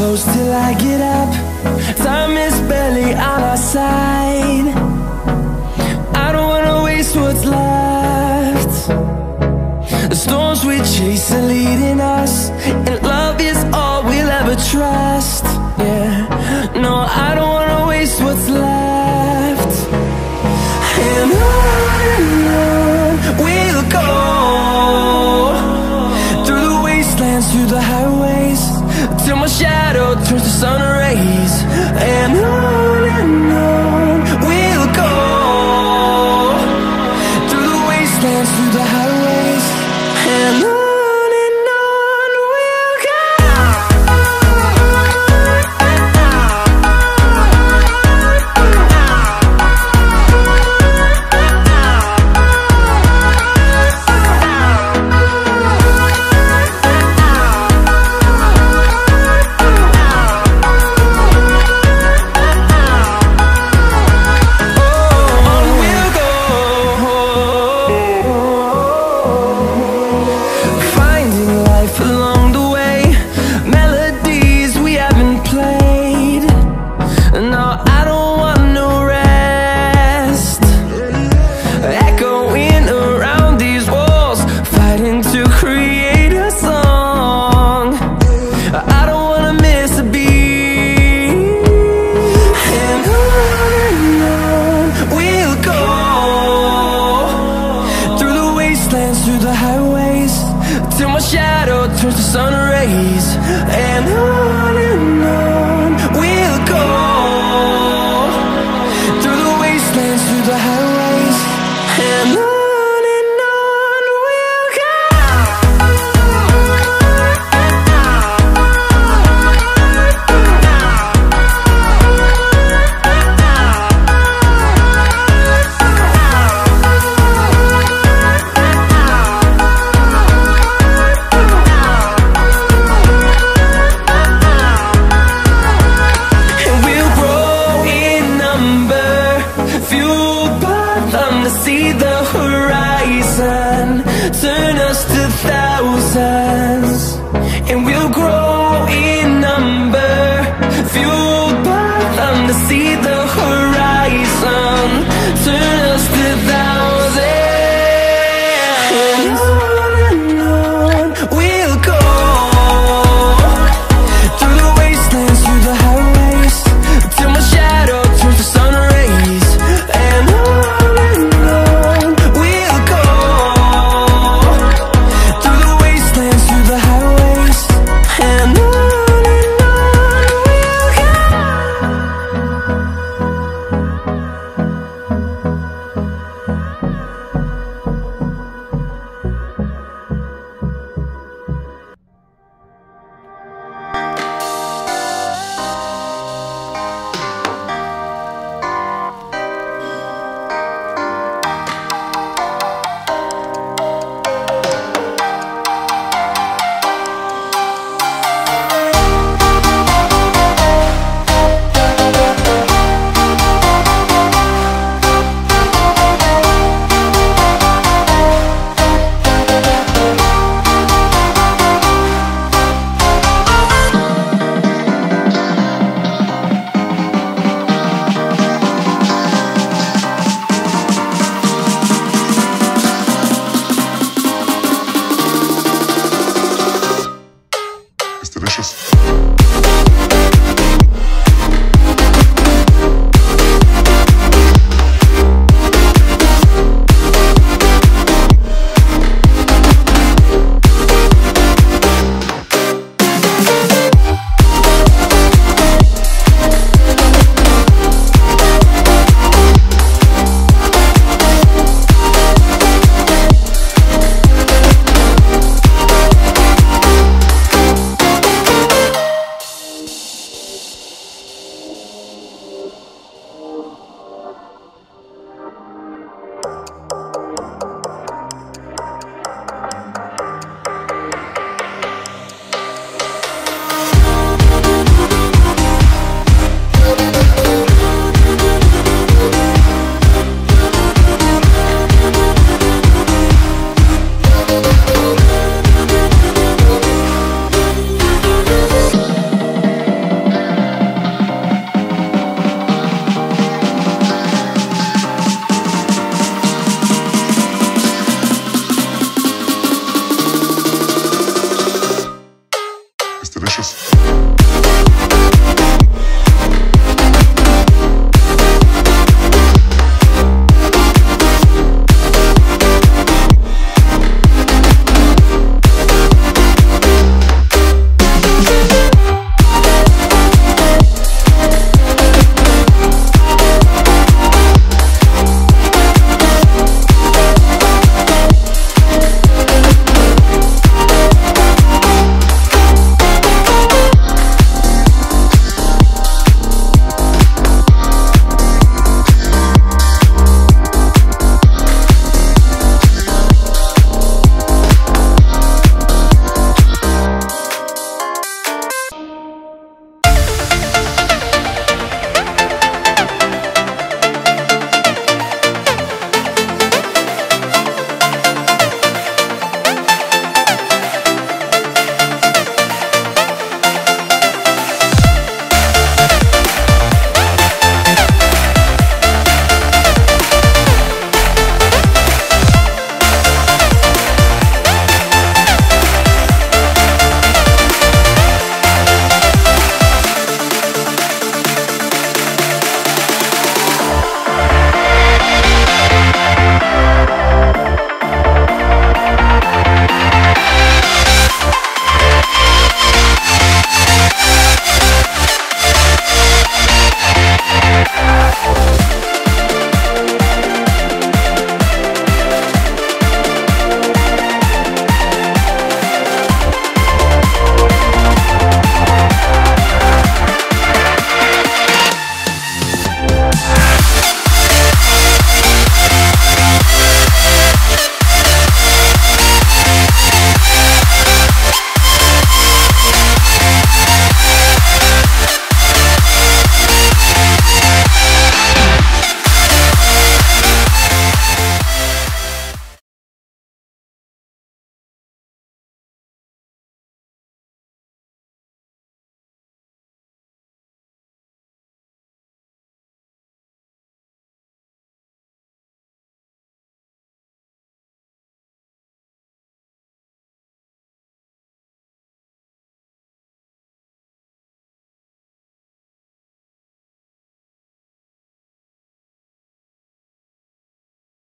close till I get up. Time is barely on our side. I don't wanna waste what's left. The storms we chase are leading us, and love is all we'll ever trust. Yeah, no, I don't wanna waste what's left. And on we'll go, through the wastelands, through the highways, till my shadow turns to sun rays. And on we'll go, through the wastelands, through the highways, and on we'll go. Through the highways, till my shadow turns to sun rays. And on we'll go, through the wastelands, through the highways, and on we'll go. See the horizon turn us to thousands, and we'll grow in number, fueled by them to see the horizon.